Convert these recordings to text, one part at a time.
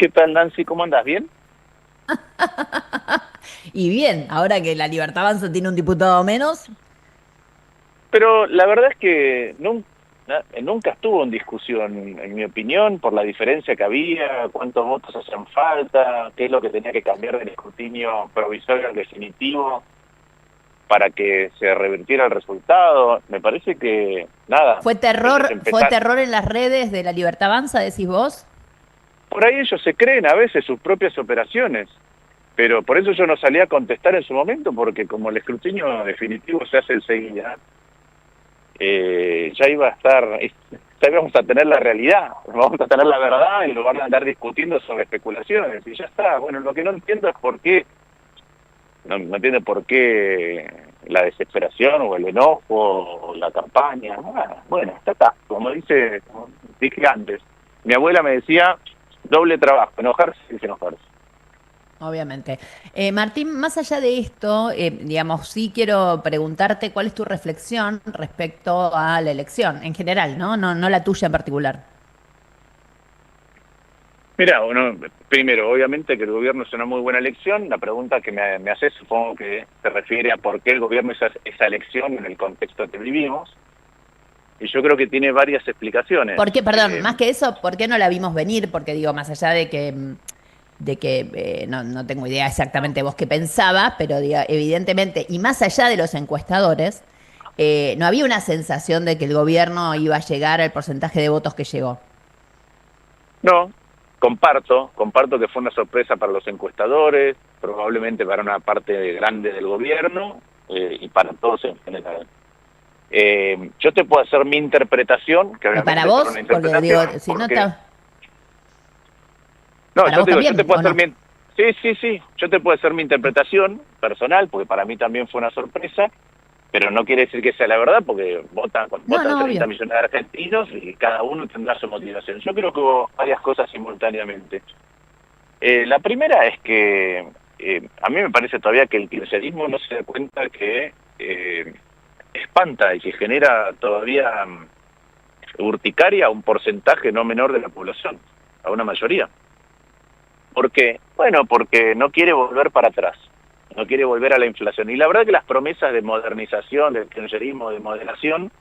¿Qué tal, Nancy? ¿Cómo andas? ¿Bien? Y bien, ahora que la Libertad Avanza tiene un diputado menos, Pero la verdad es que nunca estuvo en discusión, en mi opinión, por la diferencia que había, cuántos votos hacían falta, qué es lo que tenía que cambiar del escrutinio provisorio al definitivo para que se revirtiera el resultado. Me parece que, nada, ellos fue empezaron. terror en las redes de la Libertad Avanza, decís vos. Por ahí ellos se creen a veces sus propias operaciones, pero por eso yo no salí a contestar en su momento, porque como el escrutinio definitivo se hace enseguida, ya iba a estar, ya íbamos a tener la realidad, vamos a tener la verdad en lugar de andar discutiendo sobre especulaciones, y ya está. Bueno, lo que no entiendo es por qué, no entiendo por qué la desesperación o el enojo o la campaña. Bueno, está acá, como dije antes, mi abuela me decía, doble trabajo, enojarse y enojarse. Obviamente. Martín, más allá de esto, digamos, sí quiero preguntarte cuál es tu reflexión respecto a la elección en general, ¿no? No la tuya en particular. Mira, bueno, primero, obviamente que el gobierno es una muy buena elección. La pregunta que me haces supongo que se refiere a por qué el gobierno hizo esa elección en el contexto que vivimos. Y yo creo que tiene varias explicaciones. ¿Por qué, perdón, más que eso, por qué no la vimos venir? Porque digo, más allá de que no tengo idea exactamente vos qué pensabas, pero evidentemente, y más allá de los encuestadores, no había una sensación de que el gobierno iba a llegar al porcentaje de votos que llegó. No, comparto que fue una sorpresa para los encuestadores, probablemente para una parte grande del gobierno y para todos en general. Yo te puedo hacer mi interpretación, que Y para obviamente es solo vos, una porque digo, interpretación, si no porque está, no, para yo vos te digo, yo te también, puedo ¿o hacer no? mi... Sí, sí, sí, yo te puedo hacer mi interpretación personal, porque para mí también fue una sorpresa, pero no quiere decir que sea la verdad, porque No, votan no, 30 obvio. millones de argentinos y cada uno tendrá su motivación. Yo creo que hubo varias cosas simultáneamente. La primera es que a mí me parece todavía que el kirchnerismo no se da cuenta que espanta y que genera todavía urticaria a un porcentaje no menor de la población, a una mayoría. ¿Por qué? Bueno, porque no quiere volver para atrás, no quiere volver a la inflación. Y la verdad que las promesas de modernización, del kirchnerismo, de moderación,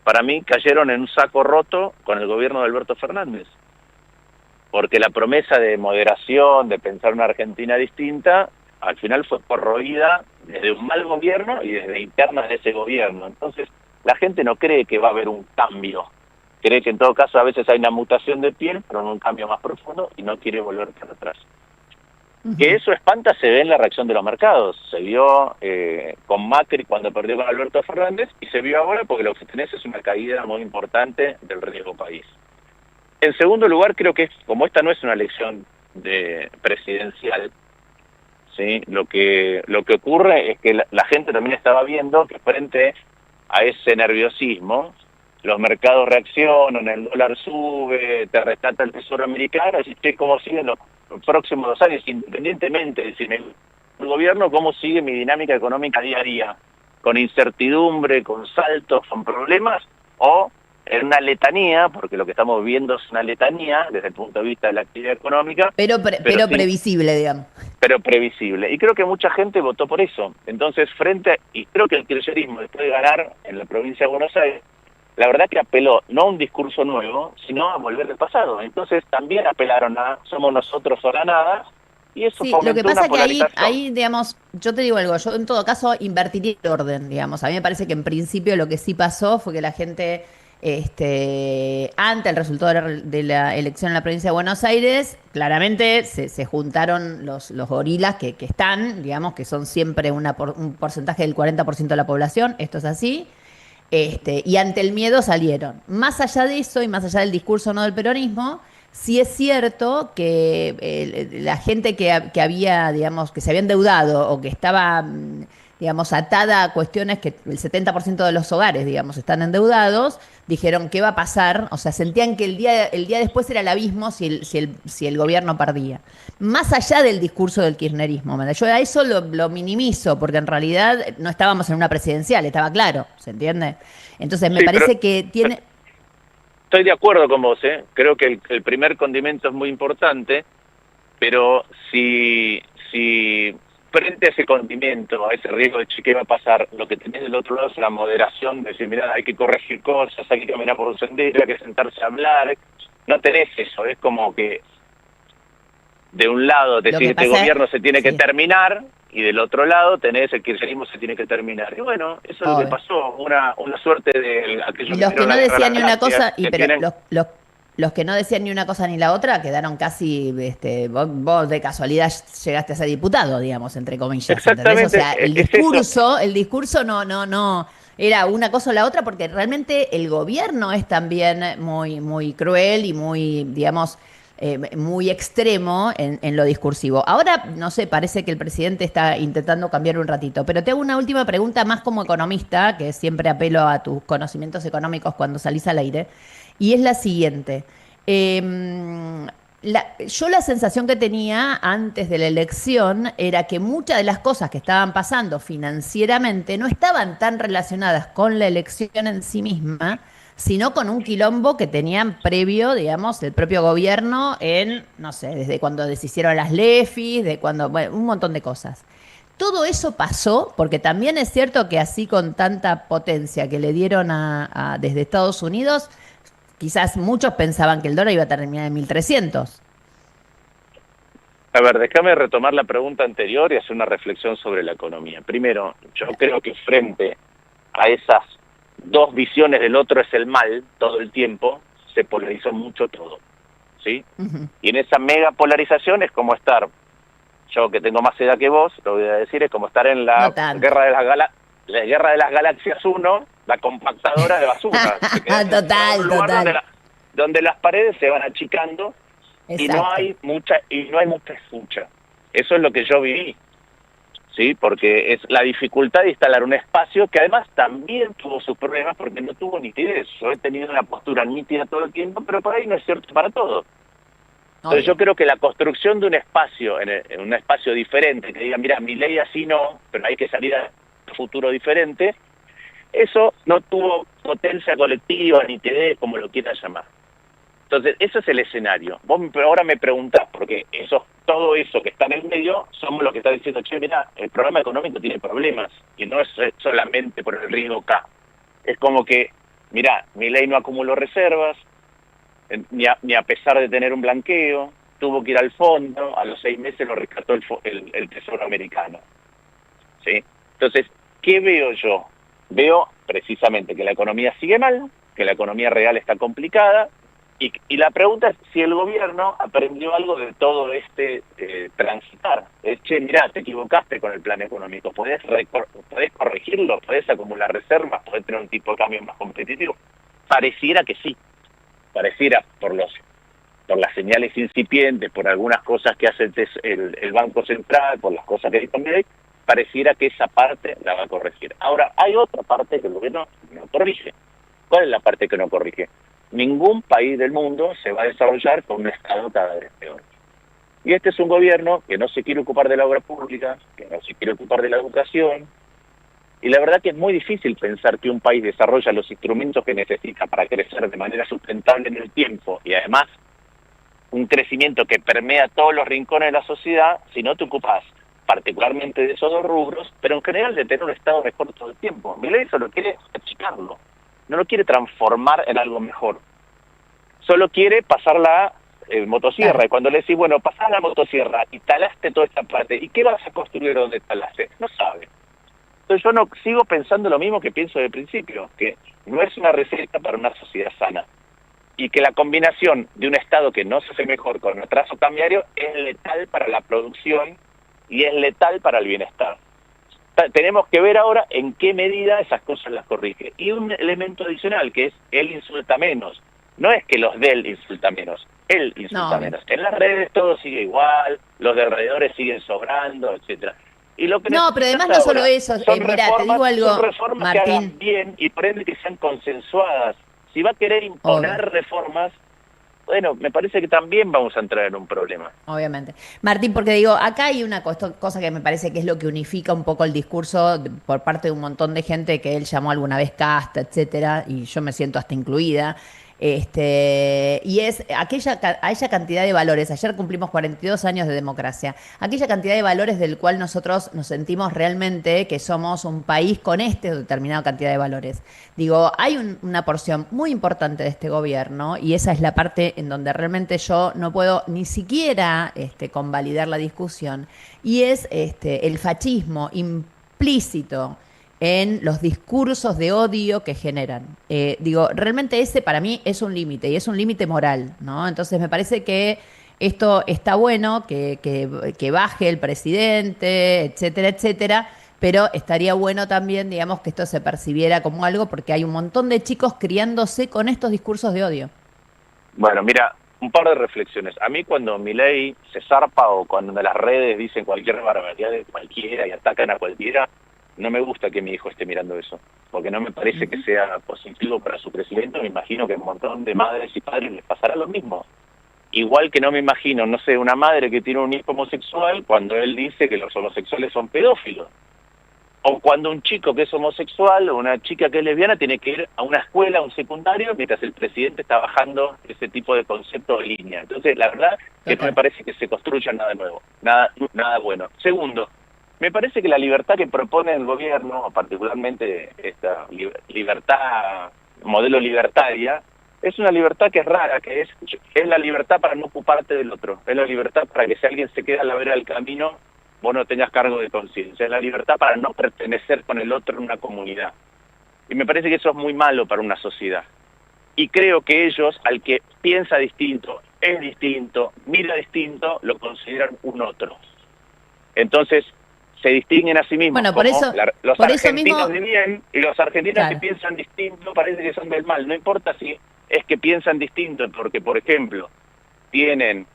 para mí cayeron en un saco roto con el gobierno de Alberto Fernández. Porque la promesa de moderación, de pensar una Argentina distinta, al final fue corroída desde un mal gobierno y desde internas de ese gobierno. Entonces, la gente no cree que va a haber un cambio. Cree que en todo caso a veces hay una mutación de piel, pero no un cambio más profundo y no quiere volver para atrás. Que Ujú. eso espanta se ve en la reacción de los mercados. Se vio con Macri cuando perdió con Alberto Fernández y se vio ahora porque lo que tenés es una caída muy importante del riesgo país. En segundo lugar, creo que como esta no es una elección de presidencial, ¿sí? Lo que ocurre es que la gente también estaba viendo que frente a ese nerviosismo, los mercados reaccionan, el dólar sube, te rescata el Tesoro americano, y che, ¿cómo siguen los próximos 2 años? Independientemente de si el gobierno, ¿cómo sigue mi dinámica económica día a día? Con incertidumbre, con saltos, con problemas, o en una letanía, porque lo que estamos viendo es una letanía desde el punto de vista de la actividad económica, pero Pero sin previsible, digamos. pero previsible. Y creo que mucha gente votó por eso. Entonces, y creo que el kirchnerismo, después de ganar en la provincia de Buenos Aires, la verdad que apeló no a un discurso nuevo, sino a volver del pasado. Entonces también apelaron a somos nosotros o la nada, y eso Sí, lo que fomentó una pasa que polarización. digamos, yo te digo algo, yo en todo caso invertiría el orden, digamos. A mí me parece que en principio lo que sí pasó fue que la gente, ante el resultado de la elección en la provincia de Buenos Aires, claramente se juntaron los gorilas que están, digamos, que son siempre un porcentaje del 40% de la población, esto es así. Y ante el miedo salieron. Más allá de eso y más allá del discurso no del peronismo, sí es cierto que la gente que había, digamos, que se había endeudado o que estaba, digamos, atada a cuestiones que el 70% de los hogares, digamos, están endeudados, dijeron qué va a pasar, o sea, sentían que el día después era el abismo si el gobierno perdía. Más allá del discurso del kirchnerismo, ¿me entiendes? Yo a eso lo minimizo, porque en realidad no estábamos en una presidencial, estaba claro, ¿se entiende? Entonces me Sí, pero parece que tiene... estoy de acuerdo con vos, ¿eh? Creo que el primer condimento es muy importante, pero si frente a ese condimento, a ese riesgo de che, ¿qué va a pasar? Lo que tenés del otro lado es la moderación, de decir, mirá, hay que corregir cosas, hay que caminar por un sendero, hay que sentarse a hablar. No tenés eso, es como que de un lado Lo decís que este pasa, gobierno se tiene que sí, terminar, y del otro lado tenés el kirchnerismo se tiene que terminar. Y bueno, eso es lo que obvio. pasó, una suerte de aquellos Y que los que vieron no la Guerra de las decían ni una Galaxias, cosa, que pero tienen los que no decían ni una cosa ni la otra quedaron casi, vos de casualidad llegaste a ser diputado, digamos, entre comillas, ¿entendés? O exactamente, sea, es eso. el discurso no, era una cosa o la otra, porque realmente el gobierno es también muy cruel y muy, digamos, muy extremo en lo discursivo. Ahora, no sé, parece que el presidente está intentando cambiar un ratito, pero te hago una última pregunta más como economista, que siempre apelo a tus conocimientos económicos cuando salís al aire, y es la siguiente. Yo la sensación que tenía antes de la elección era que muchas de las cosas que estaban pasando financieramente no estaban tan relacionadas con la elección en sí misma, sino con un quilombo que tenían previo, digamos, el propio gobierno en, no sé, desde cuando deshicieron las LEFIs, de cuando, bueno, un montón de cosas. Todo eso pasó, porque también es cierto que así con tanta potencia que le dieron desde Estados Unidos, quizás muchos pensaban que el dólar iba a terminar en 1300. A ver, déjame retomar la pregunta anterior y hacer una reflexión sobre la economía. Primero, yo creo que frente a esas dos visiones del otro es el mal todo el tiempo, se polarizó mucho todo, ¿sí? Ujú. Y en esa mega polarización es como estar, yo que tengo más edad que vos, lo voy a decir, es como estar en No la tanto. guerra de la guerra de las galaxias 1, la compactadora de basura. Te quedás encerrado en Total, un lugar total. donde las paredes se van achicando y Exacto. no hay mucha escucha. Eso es lo que yo viví, sí, porque es la dificultad de instalar un espacio que además también tuvo sus problemas porque no tuvo nitidez. Yo he tenido una postura nítida todo el tiempo, pero por ahí no es cierto para todo. Entonces yo Obvio. creo que la construcción de un espacio, en un espacio diferente, que diga, mira, mi ley así no, pero hay que salir a un futuro diferente, eso no tuvo potencia colectiva, nitidez, como lo quieras llamar. Entonces, ese es el escenario. Vos ahora me preguntás, porque todo eso que está en el medio, somos los que están diciendo, che, mira, el programa económico tiene problemas, y no es solamente por el riesgo K. Es como que, mira, mi ley no acumuló reservas, ni a pesar de tener un blanqueo, tuvo que ir al fondo, a los 6 meses lo rescató el Tesoro americano, ¿sí? Entonces, ¿qué veo yo? Veo precisamente que la economía sigue mal, que la economía real está complicada, y la pregunta es si el gobierno aprendió algo de todo este transitar. Es, che, mirá, te equivocaste con el plan económico, podés corregirlo, podés acumular reservas, podés tener un tipo de cambio más competitivo. Pareciera que sí, pareciera por las señales incipientes, por algunas cosas que hace el Banco Central, por las cosas que dijo Milei, pareciera que esa parte la va a corregir. Ahora, hay otra parte que el gobierno no corrige. ¿Cuál es la parte que no corrige? Ningún país del mundo se va a desarrollar con un Estado cada vez peor. Y este es un gobierno que no se quiere ocupar de la obra pública, que no se quiere ocupar de la educación, y la verdad que es muy difícil pensar que un país desarrolla los instrumentos que necesita para crecer de manera sustentable en el tiempo, y además un crecimiento que permea todos los rincones de la sociedad, si no te ocupas particularmente de esos dos rubros, pero en general de tener un Estado mejor todo el tiempo. Milei solo quiere achicarlo, no lo quiere transformar en algo mejor. Solo quiere pasar la motosierra, Claro. y cuando le decís, bueno, pasá la motosierra y talaste toda esta parte, ¿y qué vas a construir donde talaste? No sabe. Entonces yo no sigo pensando lo mismo que pienso de principio, que no es una receta para una sociedad sana, y que la combinación de un Estado que no se hace mejor con atraso cambiario es letal para la producción y es letal para el bienestar. Tenemos que ver ahora en qué medida esas cosas las corrige. Y un elemento adicional, que es él insulta menos. No es que los de él insulta menos, él No, insulta obvio. menos. En las redes todo sigue igual, los de alrededores siguen sobrando, etcétera. Y lo que No, pero necesitas además no solo ahora eso. Mira, te digo son algo, reformas que hagan Martín. bien y por ende que sean consensuadas. Si va a querer Obvio. imponer reformas, bueno, me parece que también vamos a entrar en un problema. Obviamente. Martín, porque digo, acá hay una cosa que me parece que es lo que unifica un poco el discurso por parte de un montón de gente que él llamó alguna vez casta, etcétera, y yo me siento hasta incluida. Y es aquella cantidad de valores. Ayer cumplimos 42 años de democracia. Aquella cantidad de valores del cual nosotros nos sentimos realmente que somos un país con determinada cantidad de valores. Digo, hay una porción muy importante de este gobierno y esa es la parte en donde realmente yo no puedo ni siquiera convalidar la discusión y es el fascismo implícito en los discursos de odio que generan. Digo, realmente ese para mí es un límite y es un límite moral, ¿no? Entonces me parece que esto está bueno, que baje el presidente, etcétera, etcétera, pero estaría bueno también, digamos, que esto se percibiera como algo porque hay un montón de chicos criándose con estos discursos de odio. Bueno, mira, un par de reflexiones. A mí cuando Milei se zarpa o cuando en las redes dicen cualquier barbaridad de cualquiera y atacan a cualquiera, no me gusta que mi hijo esté mirando eso, porque no me parece que sea positivo para su crecimiento. Me imagino que a un montón de madres y padres les pasará lo mismo. Igual que no me imagino, no sé, una madre que tiene un hijo homosexual cuando él dice que los homosexuales son pedófilos. O cuando un chico que es homosexual o una chica que es lesbiana tiene que ir a una escuela, a un secundario, mientras el presidente está bajando ese tipo de concepto de línea. Entonces, la verdad que no me parece que se construya nada nuevo, nada bueno. Segundo, me parece que la libertad que propone el gobierno, particularmente esta libertad, modelo libertaria, es una libertad que es rara, que es la libertad para no ocuparte del otro, es la libertad para que si alguien se queda a la vera del camino, vos no tengas cargo de conciencia, es la libertad para no pertenecer con el otro en una comunidad. Y me parece que eso es muy malo para una sociedad. Y creo que ellos, al que piensa distinto, es distinto, mira distinto, lo consideran un otro. Entonces, se distinguen a sí mismos Bueno, como los por eso argentinos mismo, de bien y los argentinos claro. que piensan distinto parece que son del mal. No importa si es que piensan distinto, porque, por ejemplo, tienen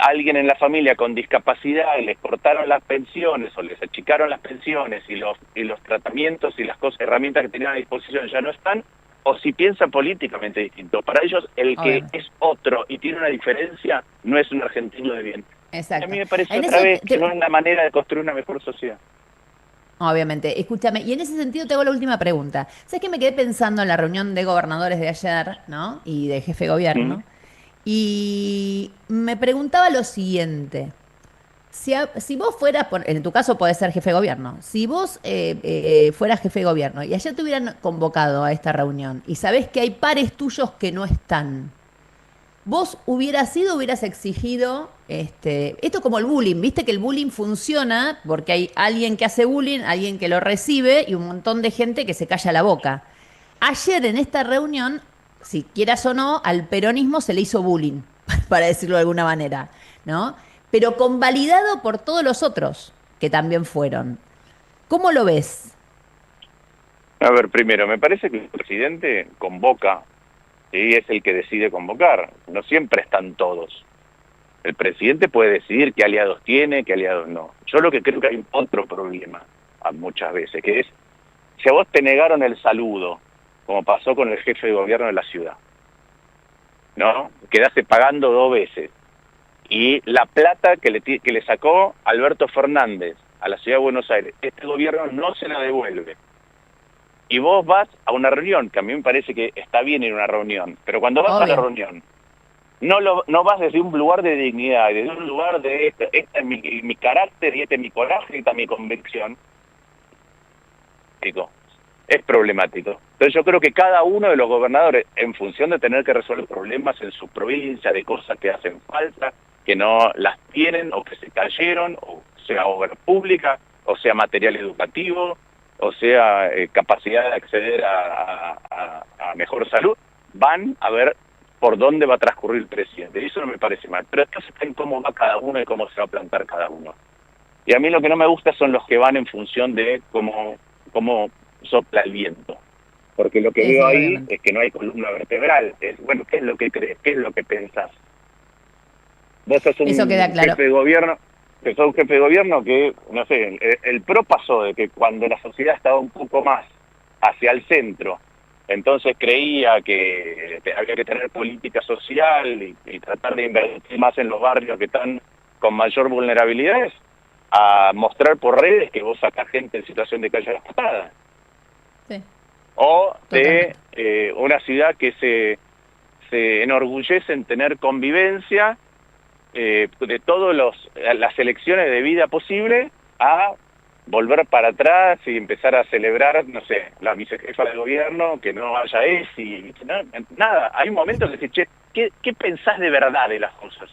alguien en la familia con discapacidad y les cortaron las pensiones o les achicaron las pensiones y los tratamientos y las cosas, herramientas que tenían a disposición ya no están, o si piensan políticamente distinto. Para ellos, el que es otro y tiene una diferencia no es un argentino de bien. Exacto. A mí me parece otra vez que no es una manera de construir una mejor sociedad. Obviamente, escúchame, y en ese sentido te hago la última pregunta. ¿Sabes que me quedé pensando en la reunión de gobernadores de ayer, ¿no? Y de jefe de gobierno. Y me preguntaba lo siguiente. Si vos fueras, en tu caso podés ser jefe de gobierno, si vos fueras jefe de gobierno y ayer te hubieran convocado a esta reunión y sabés que hay pares tuyos que no están, vos hubieras exigido, esto como el bullying, viste que el bullying funciona porque hay alguien que hace bullying, alguien que lo recibe y un montón de gente que se calla la boca. Ayer en esta reunión, si quieras o no, al peronismo se le hizo bullying, para decirlo de alguna manera, ¿no? Pero convalidado por todos los otros que también fueron. ¿Cómo lo ves? A ver, primero, me parece que el presidente convoca y es el que decide convocar. No siempre están todos. El presidente puede decidir qué aliados tiene, qué aliados no. Yo lo que creo que hay otro problema muchas veces, que es, si a vos te negaron el saludo, como pasó con el jefe de gobierno de la ciudad, ¿no? Quedaste pagando 2 veces. Y la plata que le sacó Alberto Fernández a la ciudad de Buenos Aires, este gobierno no se la devuelve. Y vos vas a una reunión, que a mí me parece que está bien ir a una reunión, pero cuando vas a la reunión, no vas desde un lugar de dignidad, desde un lugar de este es mi carácter y este es mi coraje y esta es mi convicción. Es problemático. Entonces yo creo que cada uno de los gobernadores, en función de tener que resolver problemas en su provincia, de cosas que hacen falta, que no las tienen o que se cayeron, o sea obra pública, o sea material educativo, o sea capacidad de acceder a mejor salud, van a ver por dónde va a transcurrir el presidente. Y eso no me parece mal. Pero después está en cómo va cada uno y cómo se va a plantar cada uno. Y a mí lo que no me gusta son los que van en función de cómo sopla el viento. Porque lo que veo ahí es que no hay columna vertebral. Bueno, ¿qué es lo que crees? ¿Qué es lo que pensás? Vos sos un jefe de gobierno, que sos un jefe de gobierno que, no sé, el PRO pasó de que cuando la sociedad estaba un poco más hacia el centro, entonces creía que había que tener política social y tratar de invertir más en los barrios que están con mayor vulnerabilidades, a mostrar por redes que vos sacás gente en situación de calle a las patadas. Sí. O de una ciudad que se enorgullece en tener convivencia de todas las elecciones de vida posible a volver para atrás y empezar a celebrar, no sé, la vicejefa del gobierno, que no haya ESI, nada. Hay un momento que dice, che, ¿qué pensás de verdad de las cosas?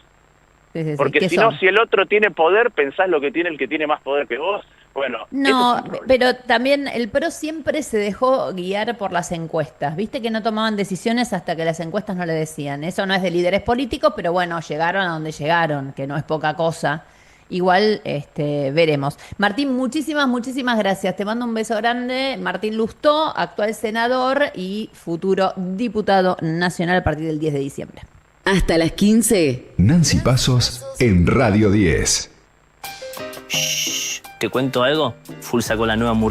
Sí. Porque si no, si el otro tiene poder, pensás lo que tiene el que tiene más poder que vos. Bueno, no, pero también el PRO siempre se dejó guiar por las encuestas. Viste que no tomaban decisiones hasta que las encuestas no le decían. Eso no es de líderes políticos, pero bueno, llegaron a donde llegaron, que no es poca cosa. Igual, veremos. Martín, muchísimas gracias. Te mando un beso grande. Martín Lustó, actual senador y futuro diputado nacional a partir del 10 de diciembre. Hasta las 15. Nancy Pasos en Radio 10. ¿Te cuento algo? Full sacó la nueva